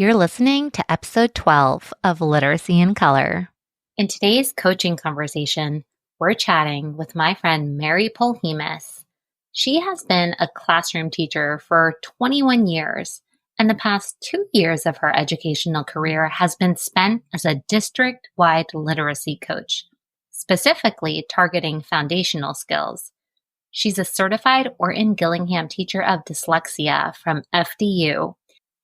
You're listening to episode 12 of Literacy in Color. In today's coaching conversation, we're chatting with my friend Merri Polhemus. She has been a classroom teacher for 21 years, and the past 2 years of her educational career has been spent as a district-wide literacy coach, specifically targeting foundational skills. She's a certified Orton-Gillingham teacher of dyslexia from FDU,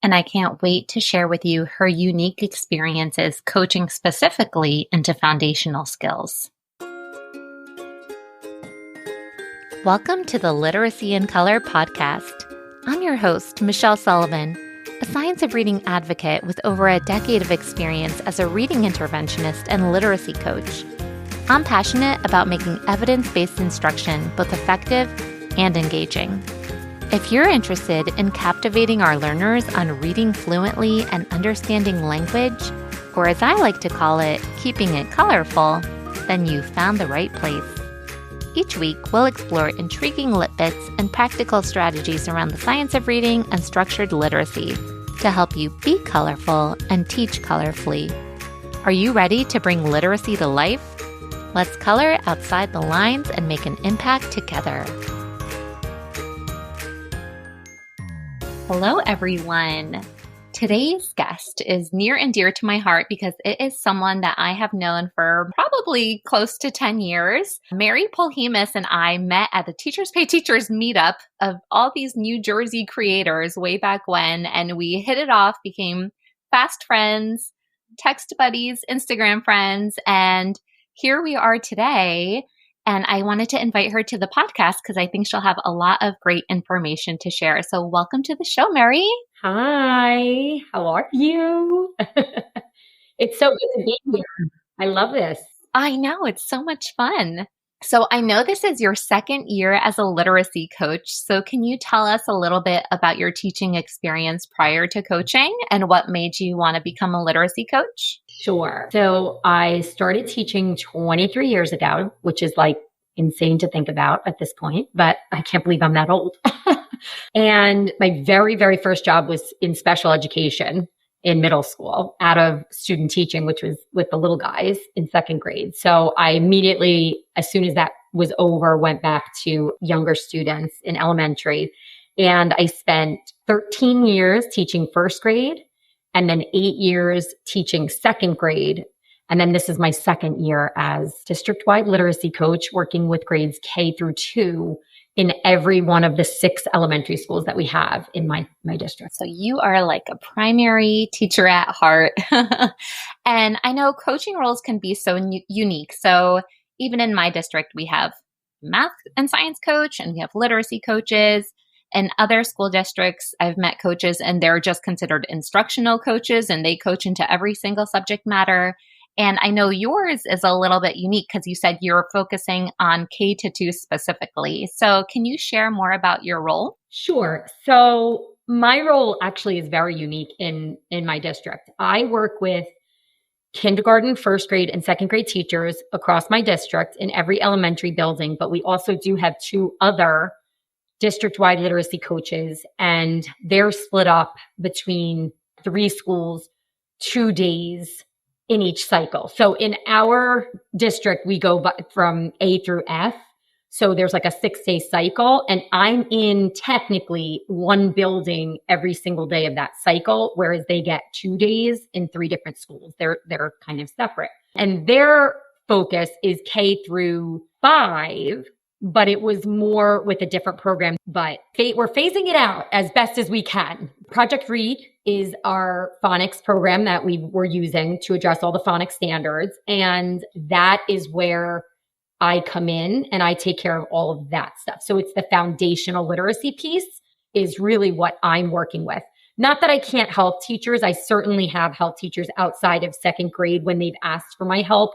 and I can't wait to share with you her unique experiences coaching specifically into foundational skills. Welcome to the Literacy in Color podcast. I'm your host, Michelle Sullivan, a science of reading advocate with over a decade of experience as a reading interventionist and literacy coach. I'm passionate about making evidence-based instruction both effective and engaging. If you're interested in captivating our learners on reading fluently and understanding language, or as I like to call it, keeping it colorful, then you've found the right place. Each week, we'll explore intriguing lit bits and practical strategies around the science of reading and structured literacy to help you be colorful and teach colorfully. Are you ready to bring literacy to life? Let's color outside the lines and make an impact together. Hello, everyone. Today's guest is near and dear to my heart because it is someone that I have known for probably close to 10 years. Merri Polhemus and I met at the Teachers Pay Teachers meetup of all these New Jersey creators way back when, and we hit it off, became fast friends, text buddies, Instagram friends, and here we are today. And I wanted to invite her to the podcast because I think she'll have a lot of great information to share. So welcome to the show, Merri. Hi, how are you? It's so good to be here. I love this. I know, it's so much fun. So I know this is your second year as a literacy coach. So can you tell us a little bit about your teaching experience prior to coaching and what made you want to become a literacy coach? Sure. So I started teaching 23 years ago, which is like insane to think about at this point, but I can't believe I'm that old. And my very, very first job was in special education in middle school out of student teaching, which was with the little guys in second grade. So I immediately, as soon as that was over, went back to younger students in elementary. And I spent 13 years teaching first grade and then 8 years teaching second grade. And then this is my second year as district-wide literacy coach working with grades K through 2 in every one of the 6 elementary schools that we have in my district. So you are like a primary teacher at heart. And I know coaching roles can be so unique. So even in my district, we have math and science coach and we have literacy coaches. In other school districts, I've met coaches and they're just considered instructional coaches and they coach into every single subject matter. And I know yours is a little bit unique because you said you're focusing on K-2 specifically. So can you share more about your role? Sure. So my role actually is very unique in my district. I work with kindergarten, first grade, and second grade teachers across my district in every elementary building, but we also do have 2 other district-wide literacy coaches, and they're split up between 3 schools, 2 days in each cycle. So in our district, we go from A through F. So there's like a 6-day cycle, and I'm in technically 1 building every single day of that cycle, whereas they get 2 days in 3 different schools. They're kind of separate. And their focus is K through 5, but it was more with a different program. But we're phasing it out as best as we can. Project Read is our phonics program that we were using to address all the phonics standards. And that is where I come in and I take care of all of that stuff. So it's the foundational literacy piece is really what I'm working with. Not that I can't help teachers. I certainly have helped teachers outside of second grade when they've asked for my help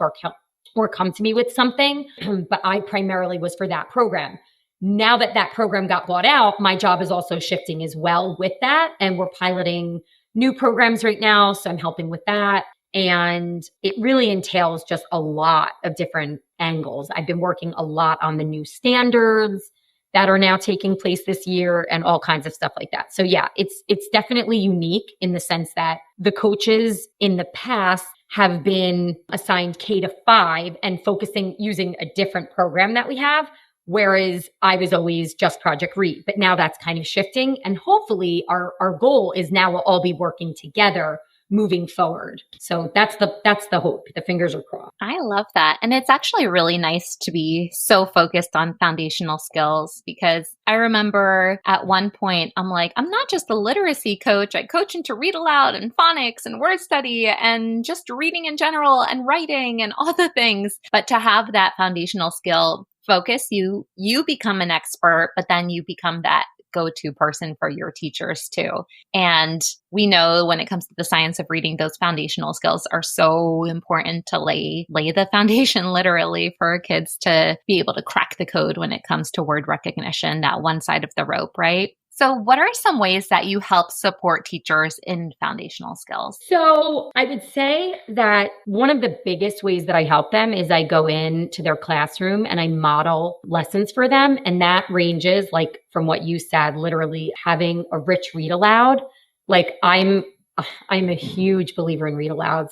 or come to me with something, but I primarily was for that program. Now that program got bought out, my job is also shifting as well with that. And we're piloting new programs right now. So I'm helping with that. And it really entails just a lot of different angles. I've been working a lot on the new standards that are now taking place this year and all kinds of stuff like that. So yeah, it's definitely unique in the sense that the coaches in the past have been assigned K-5 and focusing using a different program that we have. Whereas I was always just Project Read, but now that's kind of shifting. And hopefully our goal is now we'll all be working together moving forward. So that's the hope. The fingers are crossed. I love that. And it's actually really nice to be so focused on foundational skills, because I remember at one point, I'm like, I'm not just a literacy coach. I coach into read aloud and phonics and word study and just reading in general and writing and all the things. But to have that foundational skill focus, you become an expert, but then you become that go-to person for your teachers too. And we know when it comes to the science of reading, those foundational skills are so important to lay the foundation literally for kids to be able to crack the code when it comes to word recognition, that one side of the rope, right? So what are some ways that you help support teachers in foundational skills? So I would say that one of the biggest ways that I help them is I go into their classroom and I model lessons for them. And that ranges like from what you said, literally having a rich read aloud. Like I'm a huge believer in read alouds.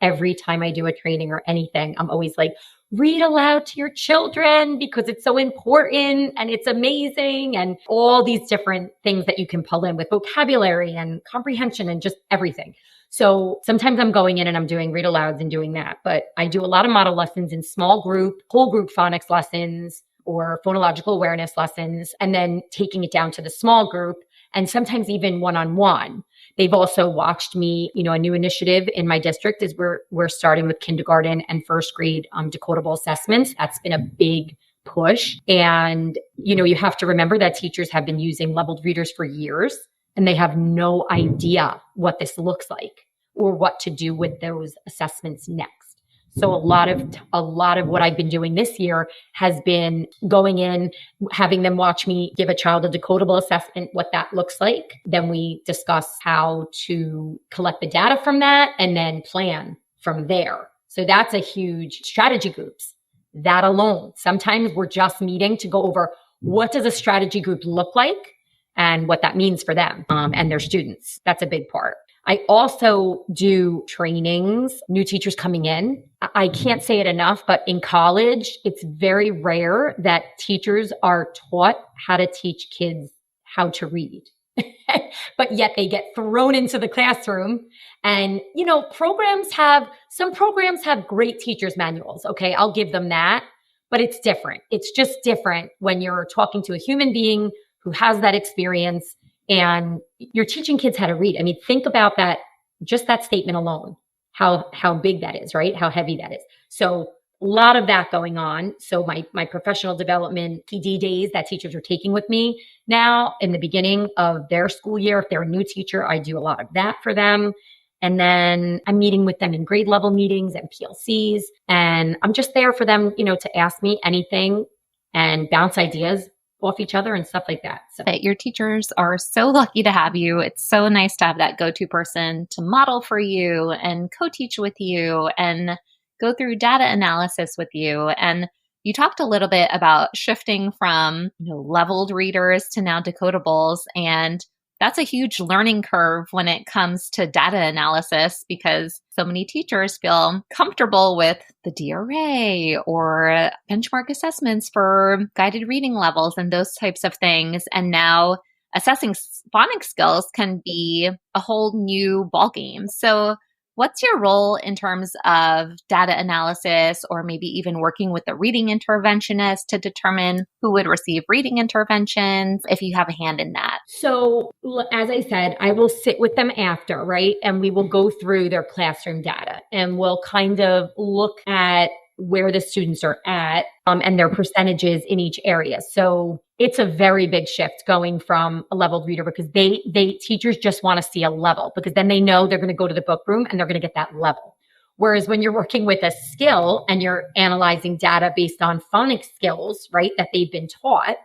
Every time I do a training or anything, I'm always like, read aloud to your children because it's so important and it's amazing, and all these different things that you can pull in with vocabulary and comprehension and just everything. So sometimes I'm going in and I'm doing read alouds and doing that, but I do a lot of model lessons in small group, whole group phonics lessons or phonological awareness lessons, and then taking it down to the small group and sometimes even one-on-one. They've also watched me, a new initiative in my district is we're starting with kindergarten and first grade decodable assessments. That's been a big push. And, you have to remember that teachers have been using leveled readers for years and they have no idea what this looks like or what to do with those assessments next. So a lot of what I've been doing this year has been going in, having them watch me give a child a decodable assessment, what that looks like. Then we discuss how to collect the data from that and then plan from there. So that's a huge strategy groups. That alone. Sometimes we're just meeting to go over what does a strategy group look like and what that means for them and their students. That's a big part. I also do trainings, new teachers coming in. I can't say it enough, but in college, it's very rare that teachers are taught how to teach kids how to read. But yet they get thrown into the classroom and, some programs have great teachers manuals. Okay. I'll give them that, but it's different. It's just different when you're talking to a human being who has that experience and you're teaching kids how to read. I mean, think about that, just that statement alone, how big that is, right? How heavy that is. So a lot of that going on. So my professional development PD days that teachers are taking with me now in the beginning of their school year. If they're a new teacher, I do a lot of that for them. And then I'm meeting with them in grade level meetings and PLCs. And I'm just there for them, to ask me anything and bounce ideas off each other and stuff like that. So your teachers are so lucky to have you. It's so nice to have that go-to person to model for you and co-teach with you and go through data analysis with you. And you talked a little bit about shifting from, leveled readers to now decodables. And that's a huge learning curve when it comes to data analysis because so many teachers feel comfortable with the DRA or benchmark assessments for guided reading levels and those types of things. And now assessing phonics skills can be a whole new ballgame. So what's your role in terms of data analysis or maybe even working with the reading interventionist to determine who would receive reading interventions if you have a hand in that? So as I said, I will sit with them after, right? And we will go through their classroom data and we'll kind of look at where the students are at and their percentages in each area. So it's a very big shift going from a leveled reader because teachers just want to see a level because then they know they're going to go to the book room and they're going to get that level. Whereas when you're working with a skill and you're analyzing data based on phonics skills, right, that they've been taught,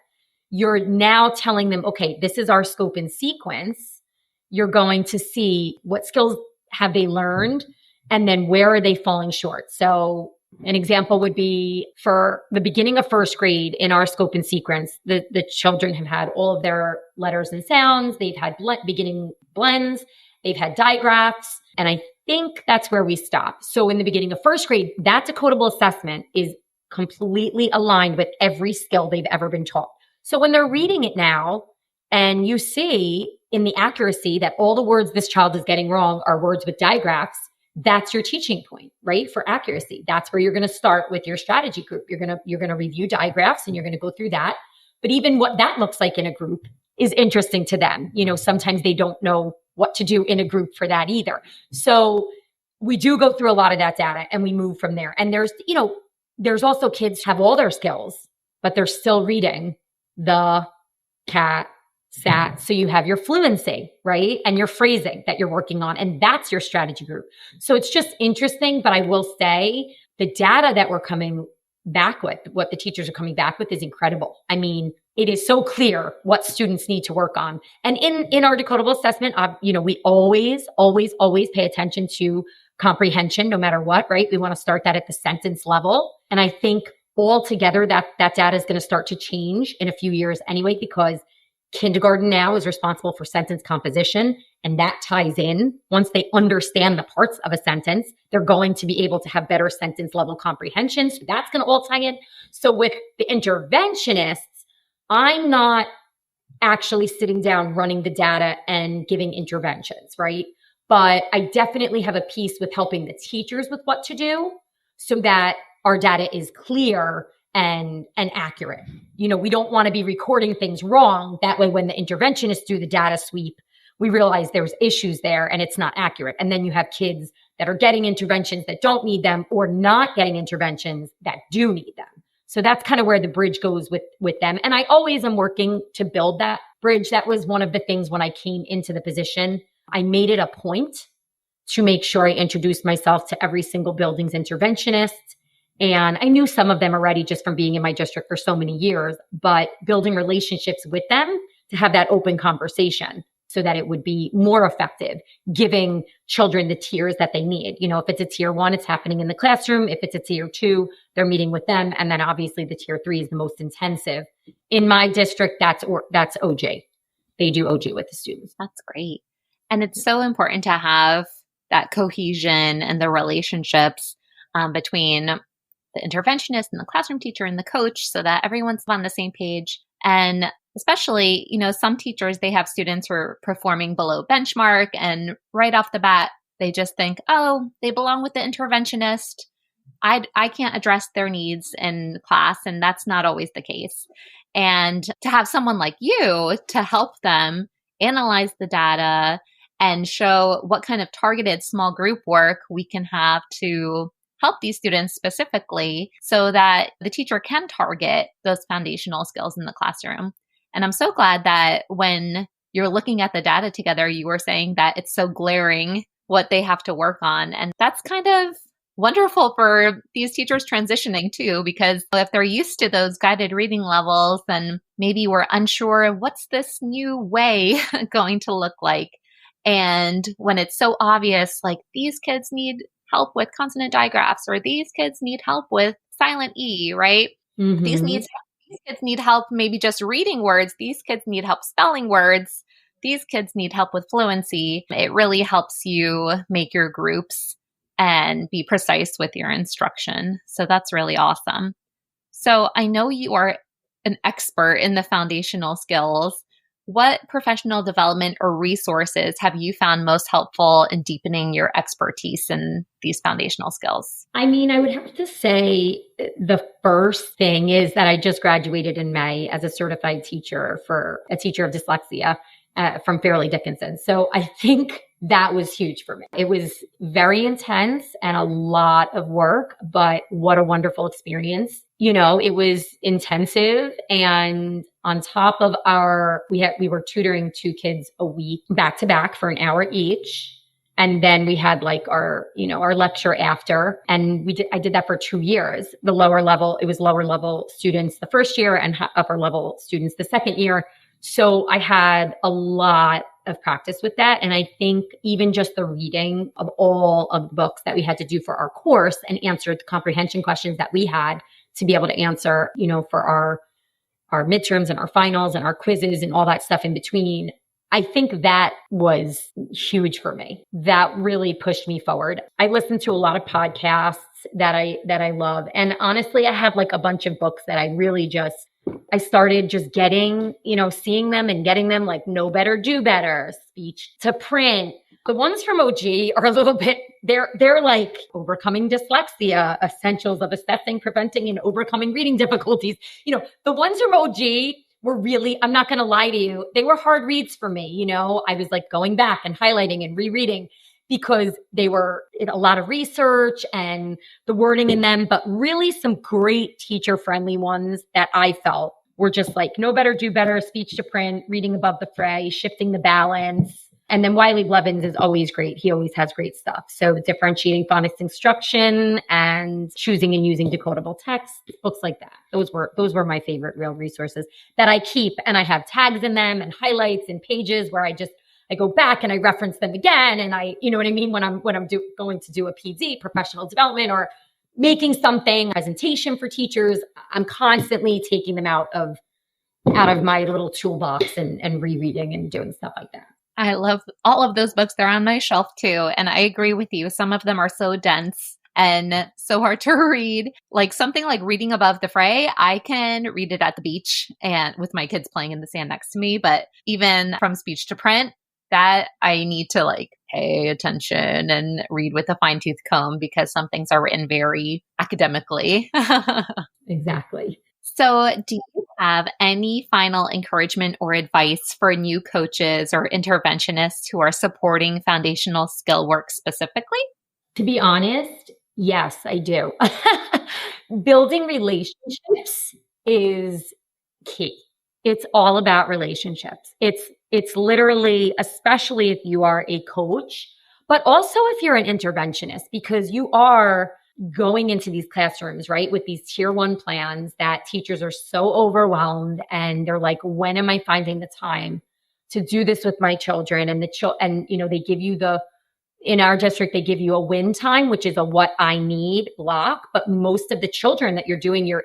you're now telling them, okay, this is our scope and sequence. You're going to see what skills have they learned and then where are they falling short. So An example would be for the beginning of first grade in our scope and sequence, the children have had all of their letters and sounds. They've had beginning blends. They've had digraphs. And I think that's where we stop. So in the beginning of first grade, that decodable assessment is completely aligned with every skill they've ever been taught. So when they're reading it now and you see in the accuracy that all the words this child is getting wrong are words with digraphs, that's your teaching point, right? For accuracy. That's where you're going to start with your strategy group. You're going to review digraphs and you're going to go through that. But even what that looks like in a group is interesting to them. Sometimes they don't know what to do in a group for that either. So we do go through a lot of that data and we move from there. And there's also kids have all their skills, but they're still reading the cat, sat. So you have your fluency, right? And your phrasing that you're working on. And that's your strategy group. So it's just interesting. But I will say the data that we're coming back with, what the teachers are coming back with is incredible. I mean, it is so clear what students need to work on. And in our decodable assessment, we always pay attention to comprehension, no matter what, right? We want to start that at the sentence level. And I think altogether that data is going to start to change in a few years anyway, because kindergarten now is responsible for sentence composition, and that ties in. Once they understand the parts of a sentence, they're going to be able to have better sentence level comprehension. So that's going to all tie in. So with the interventionists, I'm not actually sitting down running the data and giving interventions, right? But I definitely have a piece with helping the teachers with what to do so that our data is clear and accurate. We don't want to be recording things wrong. That way, when the interventionists do the data sweep, we realize there's issues there and it's not accurate. And then you have kids that are getting interventions that don't need them, or not getting interventions that do need them. So that's kind of where the bridge goes with them. And I always am working to build that bridge. That was one of the things when I came into the position. I made it a point to make sure I introduced myself to every single building's interventionist. And I knew some of them already just from being in my district for so many years, but building relationships with them to have that open conversation so that it would be more effective, giving children the tiers that they need. If it's a tier 1, it's happening in the classroom. If it's a tier 2, they're meeting with them. And then obviously the tier 3 is the most intensive. In my district, that's OJ. They do OJ with the students. That's great. And it's so important to have that cohesion and the relationships between the interventionist and the classroom teacher and the coach, so that everyone's on the same page. And especially, some teachers, they have students who are performing below benchmark, and right off the bat, they just think, oh, they belong with the interventionist. I can't address their needs in class. And that's not always the case. And to have someone like you to help them analyze the data and show what kind of targeted small group work we can have to help these students specifically so that the teacher can target those foundational skills in the classroom. And I'm so glad that when you're looking at the data together, you were saying that it's so glaring what they have to work on. And that's kind of wonderful for these teachers transitioning too, because if they're used to those guided reading levels, then maybe we're unsure what's this new way going to look like. And when it's so obvious, like these kids need help with consonant digraphs, or these kids need help with silent E, right? Mm-hmm. These kids need help maybe just reading words. These kids need help spelling words. These kids need help with fluency. It really helps you make your groups and be precise with your instruction. So that's really awesome. So I know you are an expert in the foundational skills. What professional development or resources have you found most helpful in deepening your expertise in these foundational skills? I mean, I would have to say the first thing is that I just graduated in May as a certified teacher for a teacher of dyslexia from Fairleigh Dickinson. So I think that was huge for me. It was very intense and a lot of work, but what a wonderful experience. It was intensive, and on top of we were tutoring 2 kids a week back to back for an hour each. And then we had our lecture after, and I did that for 2 years. It was lower level students the first year and upper level students the second year. So I had a lot of practice with that. And I think even just the reading of all of the books that we had to do for our course and answer the comprehension questions that we had to be able to answer, for our midterms and our finals and our quizzes and all that stuff in between. I think that was huge for me. That really pushed me forward. I listened to a lot of podcasts that I love. And honestly, I have like a bunch of books that I started just getting, seeing them and getting them, like Know Better, Do Better, Speech to Print. The ones from OG are a little bit, they're like Overcoming Dyslexia, Essentials of Assessing, Preventing, and Overcoming Reading Difficulties. The ones from OG were really, I'm not going to lie to you, they were hard reads for me. I was like going back and highlighting and rereading because they were a lot of research and the wording in them, but really some great teacher-friendly ones that I felt were just like Know Better, Do Better, Speech to Print, Reading Above the Fray, Shifting the Balance. And then Wiley Blevins is always great. He always has great stuff. So Differentiating Phonics Instruction and Choosing and Using Decodable Text, books like that. Those were my favorite real resources that I keep. And I have tags in them and highlights and pages where I go back and I reference them again. And you know what I mean? When I'm going to do a PD, professional development, or making something, presentation for teachers, I'm constantly taking them out of my little toolbox and rereading and doing stuff like that. I love all of those books. They're on my shelf too. And I agree with you. Some of them are so dense and so hard to read. Like something like Reading Above the Fray, I can read it at the beach and with my kids playing in the sand next to me. But even from Speech to Print, that I need to like pay attention and read with a fine tooth comb because some things are written very academically. Exactly. So do you have any final encouragement or advice for new coaches or interventionists who are supporting foundational skill work specifically? To be honest, yes, I do. Building relationships is key. It's all about relationships. It's literally, especially if you are a coach, but also if you're an interventionist, because you are going into these classrooms, right, with these tier 1 plans that teachers are so overwhelmed and they're like, when am I finding the time to do this with my children? And they give you in our district, they give you a win time, which is a what I need block. But most of the children that you're doing your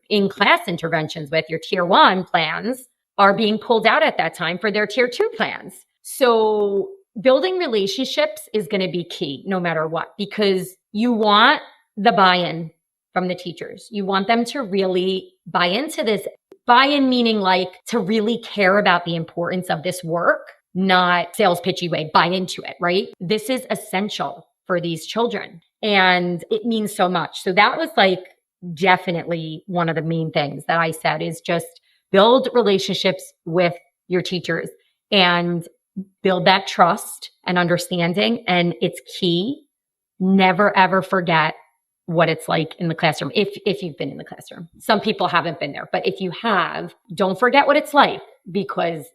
in-class interventions with, your tier 1 plans, are being pulled out at that time for their tier 2 plans. So building relationships is going to be key no matter what, because you want the buy-in from the teachers. You want them to really buy into this. Buy-in meaning like to really care about the importance of this work, not sales pitchy way, buy into it, right? This is essential for these children and it means so much. So that was like definitely one of the main things that I said is just build relationships with your teachers and build that trust and understanding. And it's key. Never, ever forget what it's like in the classroom. If you've been in the classroom, some people haven't been there, but if you have, don't forget what it's like because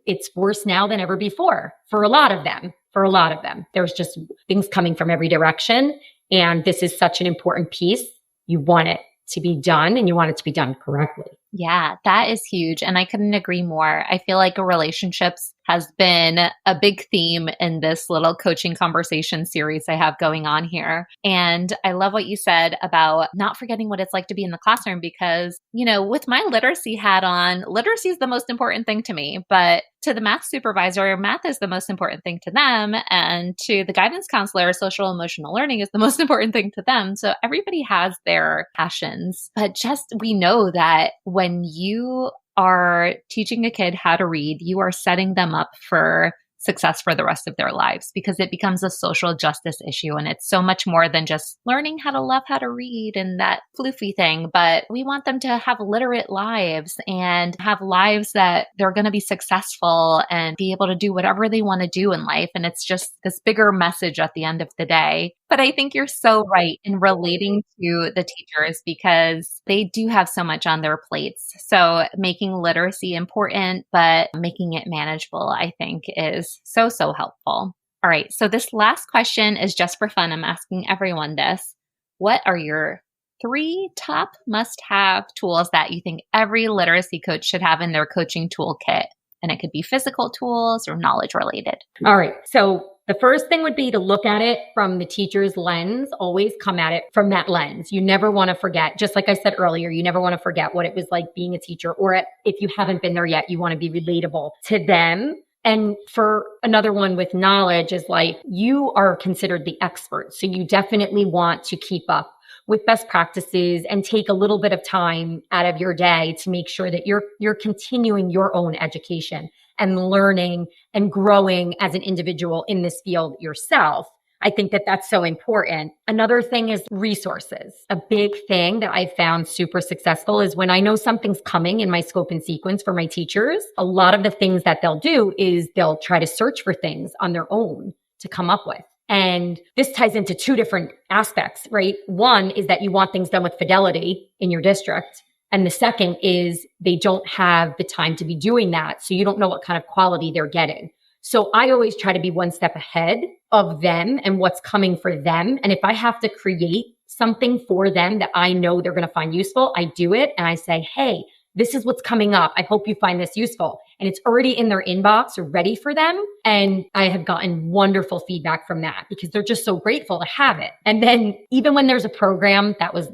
it's worse now than ever before for a lot of them. There's just things coming from every direction. And this is such an important piece. You want it to be done and you want it to be done correctly. Yeah, that is huge. And I couldn't agree more. I feel like relationships has been a big theme in this little coaching conversation series I have going on here. And I love what you said about not forgetting what it's like to be in the classroom because, with my literacy hat on, literacy is the most important thing to me. But to the math supervisor, math is the most important thing to them. And to the guidance counselor, social emotional learning is the most important thing to them. So everybody has their passions. But we know that when you are teaching a kid how to read, you are setting them up for success for the rest of their lives because it becomes a social justice issue. And it's so much more than just learning how to love how to read and that floofy thing. But we want them to have literate lives and have lives that they're going to be successful and be able to do whatever they want to do in life. And it's just this bigger message at the end of the day. But I think you're so right in relating to the teachers because they do have so much on their plates. So making literacy important, but making it manageable, I think is so, so helpful. All right. So this last question is just for fun. I'm asking everyone this. What are your 3 top must-have tools that you think every literacy coach should have in their coaching toolkit? And it could be physical tools or knowledge related. All right. So the first thing would be to look at it from the teacher's lens, always come at it from that lens. You never want to forget, just like I said earlier, you never want to forget what it was like being a teacher, or if you haven't been there yet, you want to be relatable to them. And for another one with knowledge is like, you are considered the expert. So you definitely want to keep up with best practices and take a little bit of time out of your day to make sure that you're continuing your own education and learning and growing as an individual in this field yourself. I think that that's so important. Another thing is resources. A big thing that I found super successful is when I know something's coming in my scope and sequence for my teachers, a lot of the things that they'll do is they'll try to search for things on their own to come up with. And this ties into two different aspects, right? One is that you want things done with fidelity in your district. And the second is they don't have the time to be doing that. So you don't know what kind of quality they're getting. So I always try to be one step ahead of them and what's coming for them. And if I have to create something for them that I know they're going to find useful, I do it. And I say, hey, this is what's coming up. I hope you find this useful. And it's already in their inbox or ready for them. And I have gotten wonderful feedback from that because they're just so grateful to have it. And then even when there's a program that was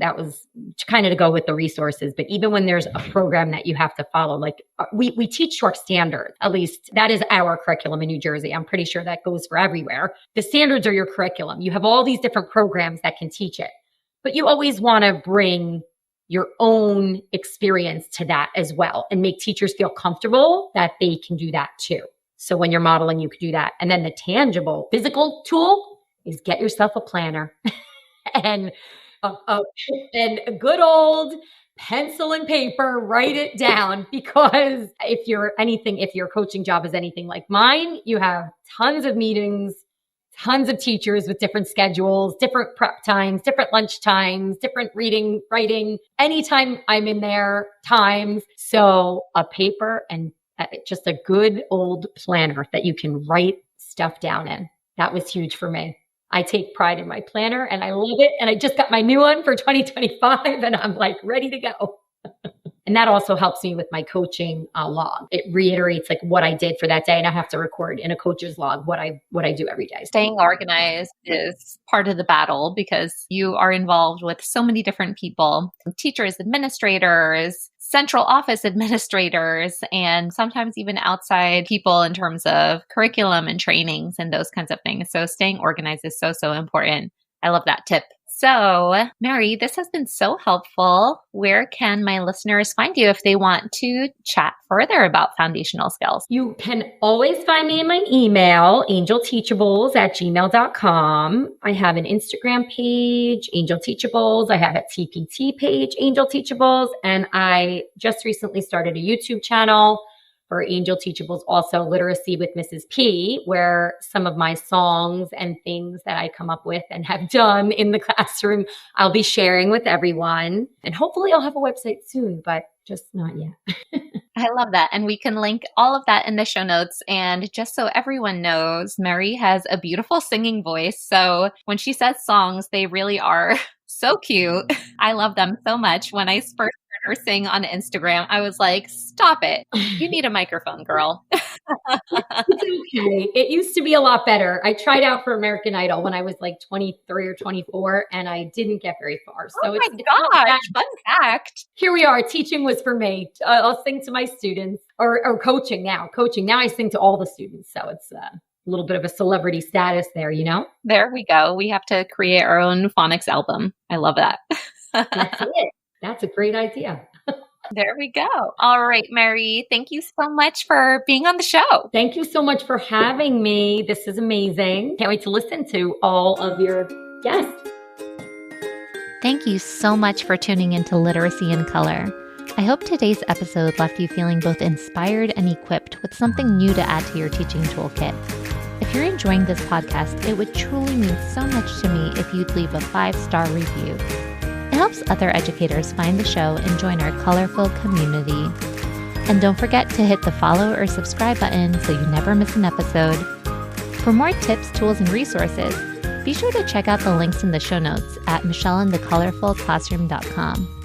kind of to go with the resources, but even when there's a program that you have to follow, like we teach short standards, at least that is our curriculum in New Jersey. I'm pretty sure that goes for everywhere. The standards are your curriculum. You have all these different programs that can teach it, but you always want to bring your own experience to that as well and make teachers feel comfortable that they can do that too. So when you're modeling, you could do that. And then the tangible physical tool is get yourself a planner and a good old pencil and paper, write it down, because if your coaching job is anything like mine, you have tons of meetings, tons of teachers with different schedules, different prep times, different lunch times, different reading, writing, anytime I'm in there times. So a paper and just a good old planner that you can write stuff down in. That was huge for me. I take pride in my planner and I love it. And I just got my new one for 2025 and I'm like ready to go. And that also helps me with my coaching log. It reiterates like what I did for that day. And I have to record in a coach's log what I do every day. Staying organized is part of the battle because you are involved with so many different people, teachers, administrators, central office administrators, and sometimes even outside people in terms of curriculum and trainings and those kinds of things. So staying organized is so, so important. I love that tip. So, Merri, this has been so helpful. Where can my listeners find you if they want to chat further about foundational skills? You can always find me in my email, angelteachables@gmail.com. I have an Instagram page, Angel Teachables. I have a TPT page, Angel Teachables. And I just recently started a YouTube channel for Angel Teachables, also Literacy with Mrs. P, where some of my songs and things that I come up with and have done in the classroom, I'll be sharing with everyone. And hopefully I'll have a website soon, but just not yet. I love that. And we can link all of that in the show notes. And just so everyone knows, Merri has a beautiful singing voice. So when she says songs, they really are so cute. I love them so much. When I first her sing on Instagram, I was like, stop it. You need a microphone, girl. It's okay. It used to be a lot better. I tried out for American Idol when I was like 23 or 24 and I didn't get very far. So oh my gosh, fun fact. Here we are. Teaching was for me. I'll sing to my students or coaching now. Now I sing to all the students. So it's a little bit of a celebrity status there, you know? There we go. We have to create our own phonics album. I love that. That's it. That's a great idea. There we go. All right, Merri, thank you so much for being on the show. Thank you so much for having me. This is amazing. Can't wait to listen to all of your guests. Thank you so much for tuning into Literacy in Color. I hope today's episode left you feeling both inspired and equipped with something new to add to your teaching toolkit. If you're enjoying this podcast, it would truly mean so much to me if you'd leave a 5-star review. It helps other educators find the show and join our colorful community. And don't forget to hit the follow or subscribe button so you never miss an episode. For more tips, tools, and resources, be sure to check out the links in the show notes at michelleandthecolorfulclassroom.com.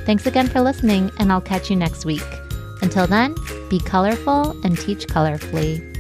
Thanks again for listening, and I'll catch you next week. Until then, Be colorful and teach colorfully.